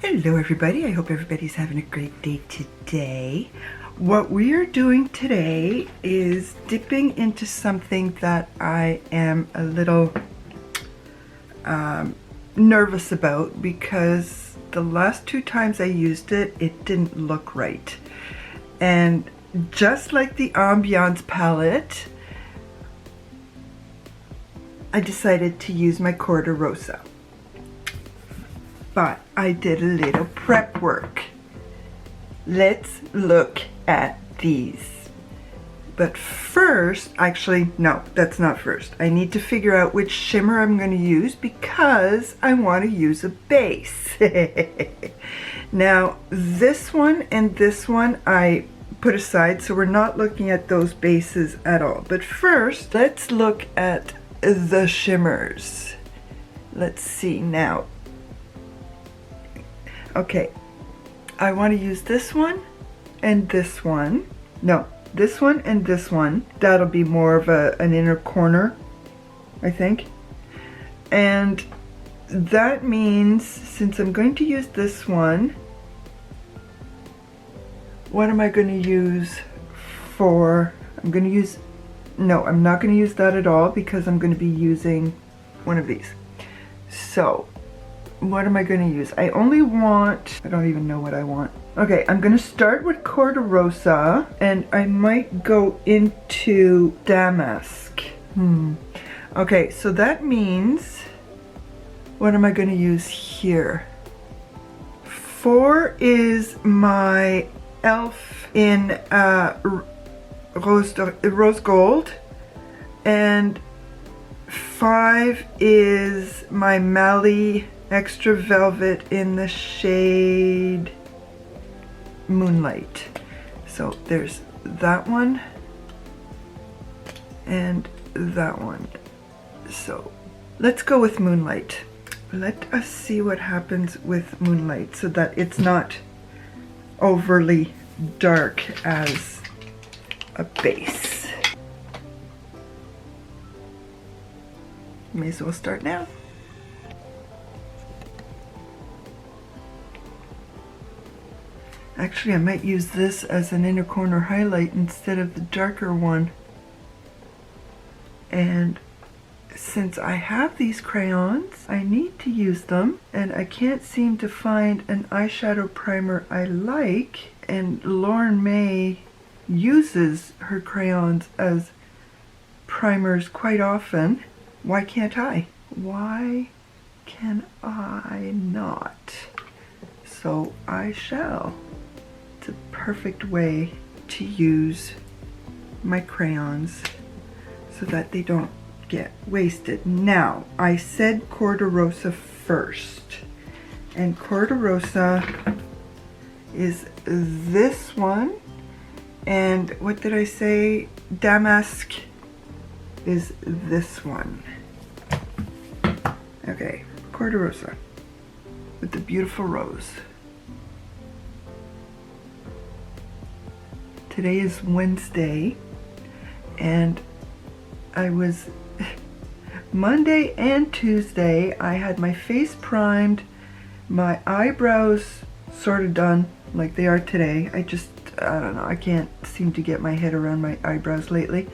Hello everybody, I hope everybody's having a great day today. What we are doing today is dipping into something that I am a little nervous about because the last two times I used it, it didn't look right. And just like the Ambiance palette, I decided to use my CorDeRosa. But I did a little prep work. Let's look at these. But first, actually, no, that's not first. I need to figure out which shimmer I'm going to use because I want to use a base. Now, this one and this one I put aside, so we're not looking at those bases at all. But first, let's look at the shimmers. Let's see now. Okay, I want to use this one and this one. No, this one and this one. That'll be more of an inner corner, I think. And that means, since I'm going to use this one, what am I going to use for, no, I'm not going to use that at all because I'm going to be using one of these. So, what am I going to use? I only want, I don't even know what I want. Okay, I'm going to start with CorDeRosa and I might go into Damask. Okay, so that means, what am I going to use here? 4 is my e.l.f. in rose gold, and 5 is my Mally Extra Velvet in the shade Moonlight. So there's that one and that one. So let's go with Moonlight. Let us see what happens with Moonlight so that it's not overly dark as a base. May as well start now. Actually, I might use this as an inner corner highlight instead of the darker one. And since I have these crayons, I need to use them, and I can't seem to find an eyeshadow primer I like, and Lauren May uses her crayons as primers quite often. Why can't I? Why can I not? So I shall. It's a perfect way to use my crayons so that they don't get wasted. Now, I said CorDeRosa first, and CorDeRosa is this one, and what did I say? Damask is this one. Okay, CorDeRosa with the beautiful rose. Today is Wednesday, and I was Monday and Tuesday I had my face primed, my eyebrows sort of done like they are today. I don't know, I can't seem to get my head around my eyebrows lately,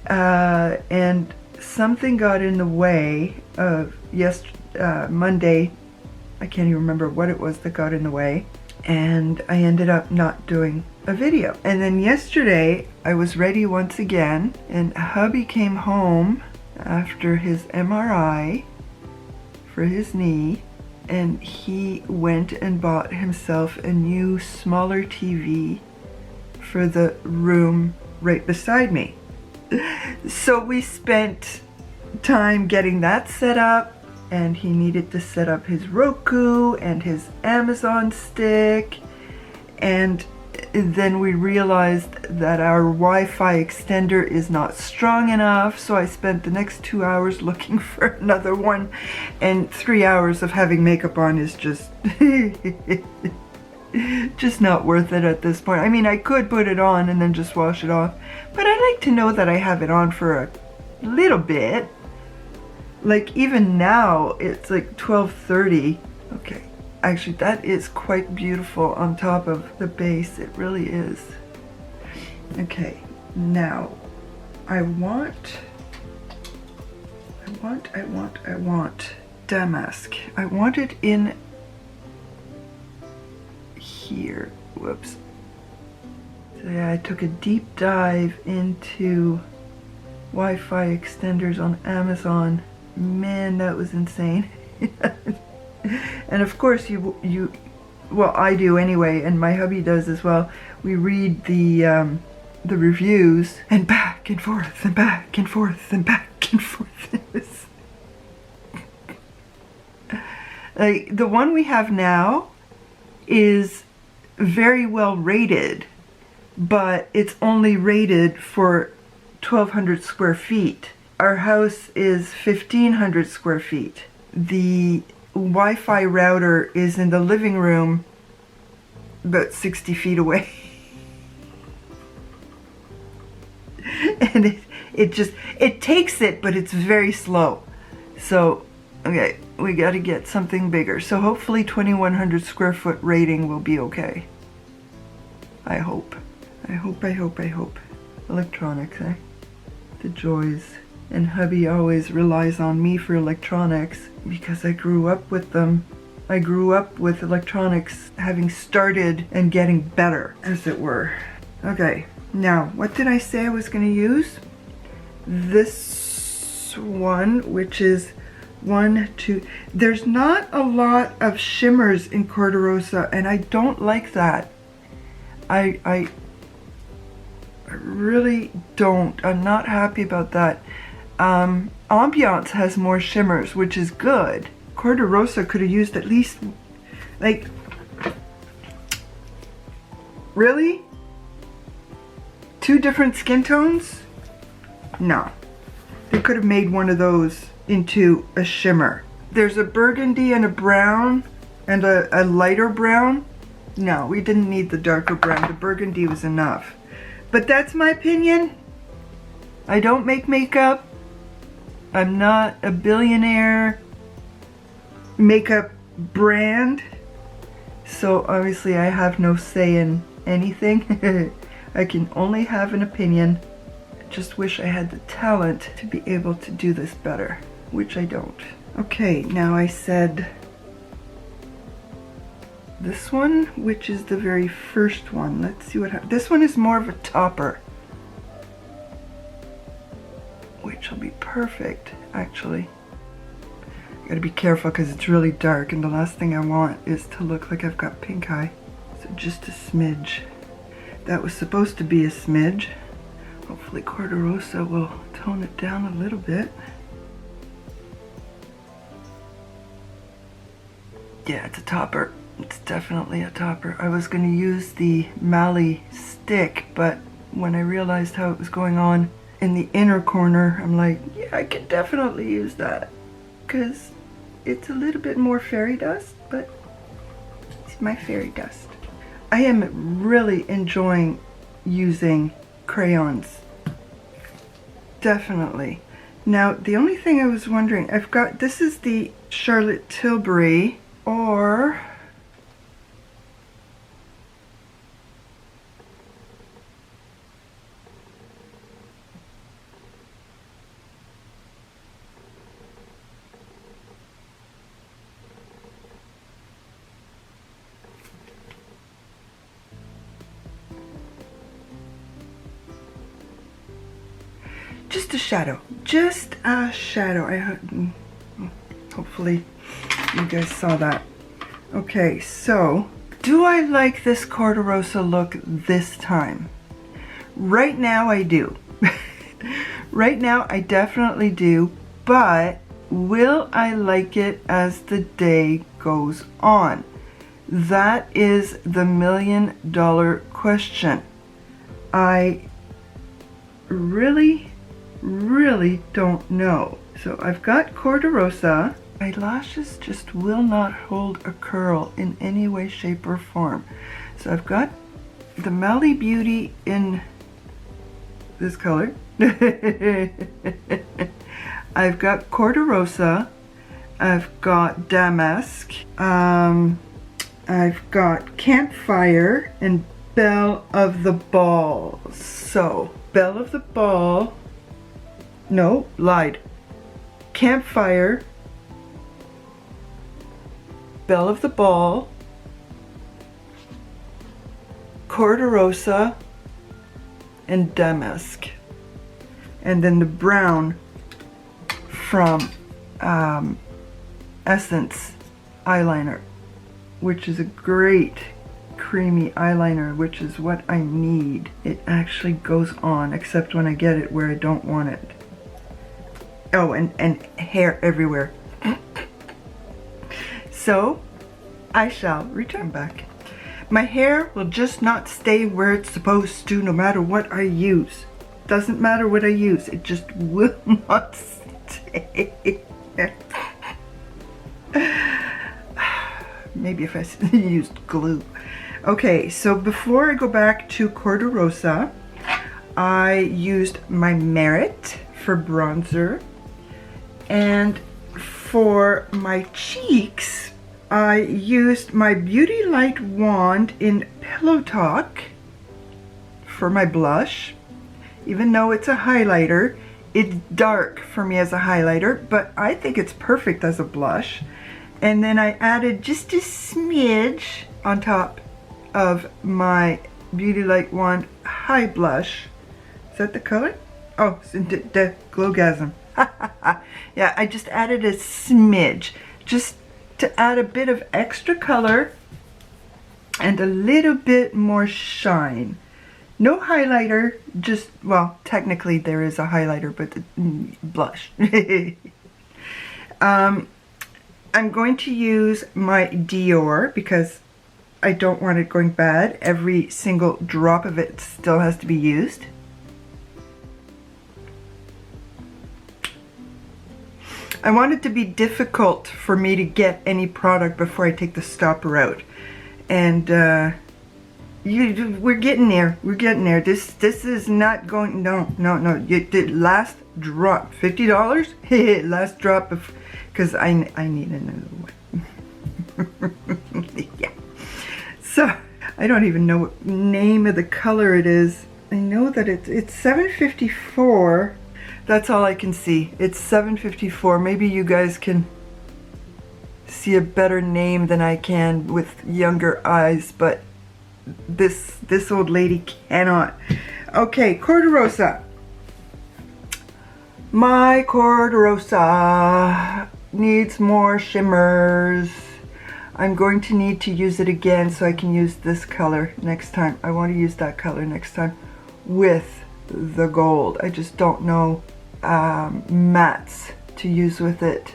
and something got in the way of Monday. I can't even remember what it was that got in the way, and I ended up not doing a video. And then yesterday I was ready once again, and hubby came home after his MRI for his knee, and he went and bought himself a new smaller TV for the room right beside me. So we spent time getting that set up, and he needed to set up his Roku and his Amazon stick, and then we realized that our Wi-Fi extender is not strong enough, so I spent the next 2 hours looking for another one, and 3 hours of having makeup on is just just not worth it at this point. I mean, I could put it on and then just wash it off, but I like to know that I have it on for a little bit. Like even now, it's like 12:30. Okay, Actually, that is quite beautiful on top of the base. It really is. Okay, now I want damask. I want it in here. Whoops. So yeah, I took a deep dive into Wi-Fi extenders on Amazon. Man, that was insane. And of course well, I do anyway, and my hubby does as well. We read the reviews and back and forth and back and forth and back and forth. Like the one we have now is very well rated, but it's only rated for 1,200 square feet. Our house is 1,500 square feet. The Wi-Fi router is in the living room about 60 feet away. And it takes it, but it's very slow. So, okay, we got to get something bigger. So hopefully 2,100 square foot rating will be okay. I hope. I hope. Electronics, eh? The joys. And hubby always relies on me for electronics because I grew up with them. I grew up with electronics having started and getting better, as it were. Okay, now what did I say I was going to use? This one, which is 1, 2. There's not a lot of shimmers in CorDeRosa, and I don't like that. I really don't. I'm not happy about that. Ambiance has more shimmers, which is good. CorDeRosa could have used at least, like, really? 2 different skin tones? No. They could have made one of those into a shimmer. There's a burgundy and a brown and a lighter brown. No, we didn't need the darker brown. The burgundy was enough. But that's my opinion. I don't make makeup. I'm not a billionaire makeup brand. So obviously I have no say in anything. I can only have an opinion. I just wish I had the talent to be able to do this better, which I don't. Okay, now I said this one, which is the very first one. Let's see what happens. This one is more of a topper, which will be perfect, actually. I gotta be careful because it's really dark, and the last thing I want is to look like I've got pink eye. So just a smidge. That was supposed to be a smidge. Hopefully CorDeRosa will tone it down a little bit. Yeah, it's a topper. It's definitely a topper. I was going to use the Mally stick, but when I realized how it was going on in the inner corner, I'm like, yeah, I can definitely use that. Because it's a little bit more fairy dust, but it's my fairy dust. I am really enjoying using crayons. Definitely. Now, the only thing I was wondering, I've got, this is the Charlotte Tilbury, or just a shadow. Just a shadow. Hopefully you guys saw that. Okay, so do I like this CorDeRosa look this time? Right now I do. Right now I definitely do, but will I like it as the day goes on? That is the million-dollar question. I really don't know. So I've got CorDeRosa. My lashes just will not hold a curl in any way, shape, or form. So I've got the Mally Beauty in this color. I've got CorDeRosa. I've got Damask. I've got Campfire and Belle of the Ball. So, Belle of the Ball, no, lied. Campfire, Belle of the Ball, CorDeRosa, and Damask. And then the brown from Essence eyeliner, which is a great creamy eyeliner, which is what I need. It actually goes on, except when I get it where I don't want it. Oh, and hair everywhere. So, I shall return back. My hair will just not stay where it's supposed to no matter what I use. Doesn't matter what I use, it just will not stay. Maybe if I used glue. Okay, so before I go back to CorDeRosa, I used my Merit for bronzer, and for my cheeks I used my Beauty Light wand in Pillow Talk for my blush. Even though it's a highlighter, it's dark for me as a highlighter, but I think it's perfect as a blush. And then I added just a smidge on top of my Beauty Light wand high blush. Is that the color? Oh, it's the Glowgasm. Yeah, I just added a smidge just to add a bit of extra color and a little bit more shine. No highlighter, just, well, technically there is a highlighter, but blush. I'm going to use my Dior because I don't want it going bad. Every single drop of it still has to be used. I want it to be difficult for me to get any product before I take the stopper out. And we're getting there. We're getting there. This is not going, no. The last drop, $50? Last drop of, because I need another one. Yeah. So, I don't even know what name of the color it is. I know that it's 754. That's all I can see. It's 754. Maybe you guys can see a better name than I can with younger eyes, but this old lady cannot. Okay, CorDeRosa. My CorDeRosa needs more shimmers. I'm going to need to use it again so I can use this color next time. I want to use that color next time with the gold. I just don't know mattes to use with it.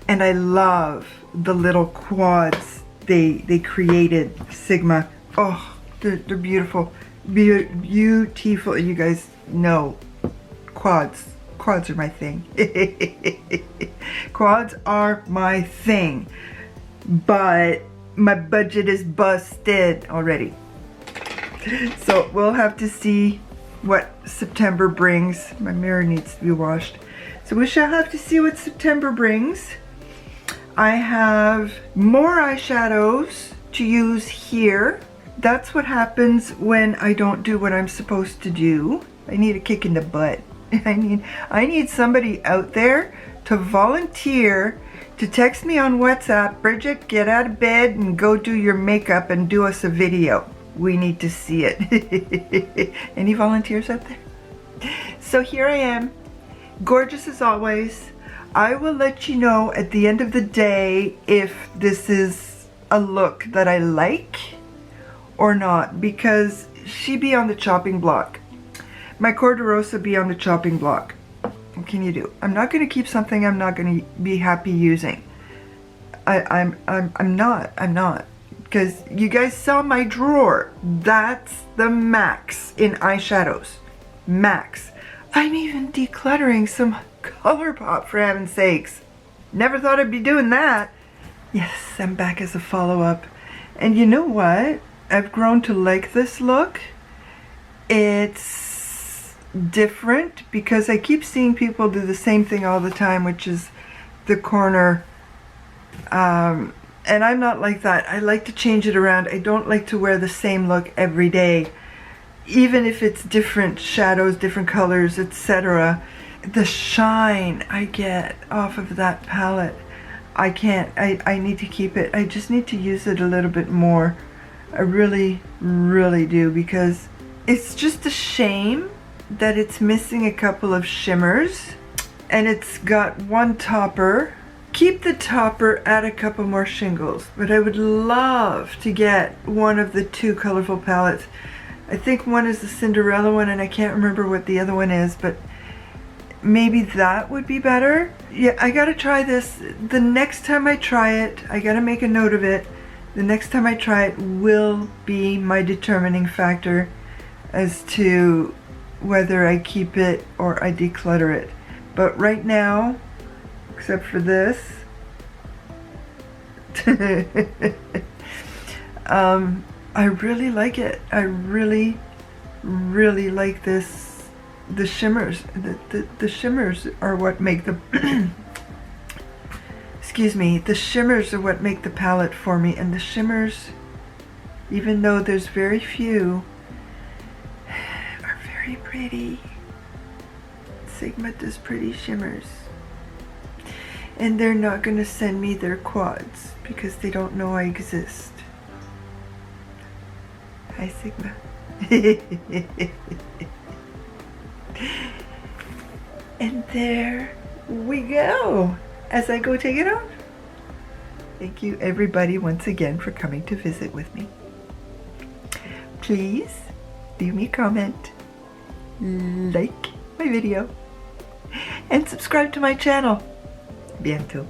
And I love the little quads they created, Sigma. Oh, they're beautiful. Beautiful. You guys know quads. Quads are my thing. Quads are my thing. But my budget is busted already. So we'll have to see what September brings. My mirror needs to be washed. So we shall have to see what September brings. I have more eyeshadows to use here. That's what happens when I don't do what I'm supposed to do. I need a kick in the butt. I need somebody out there to volunteer to text me on WhatsApp, Bridget, get out of bed and go do your makeup and do us a video. We need to see it. Any volunteers out there? So here I am, gorgeous as always. I will let you know at the end of the day if this is a look that I like or not, because she be on the chopping block. My CorDeRosa be on the chopping block. What can you do? I'm not going to keep something I'm not going to be happy using. I'm not. Because you guys saw my drawer. That's the max in eyeshadows. Max. I'm even decluttering some ColourPop, for heaven's sakes. Never thought I'd be doing that. Yes, I'm back as a follow-up. And you know what? I've grown to like this look. It's different because I keep seeing people do the same thing all the time, which is the corner And I'm not like that. I like to change it around. I don't like to wear the same look every day. Even if it's different shadows, different colors, etc. The shine I get off of that palette, I can't, I need to keep it. I just need to use it a little bit more. I really, really do, because it's just a shame that it's missing a couple of shimmers, and it's got one topper. Keep the topper, add a couple more shingles, but I would love to get one of the two colorful palettes. I think one is the Cinderella one, and I can't remember what the other one is, but maybe that would be better. Yeah, I gotta try this. The next time I try it, I gotta make a note of it. The next time I try it will be my determining factor as to whether I keep it or I declutter it. But right now, except for this, I really like it. I really, really like this. The shimmers. The shimmers are what make the excuse me. The shimmers are what make the palette for me. And the shimmers, even though there's very few, are very pretty. Sigma does pretty shimmers. And they're not going to send me their quads because they don't know I exist. Hi, Sigma. And there we go. As I go take it off. Thank you everybody once again for coming to visit with me. Please leave me a comment, like my video, and subscribe to my channel. Bientôt.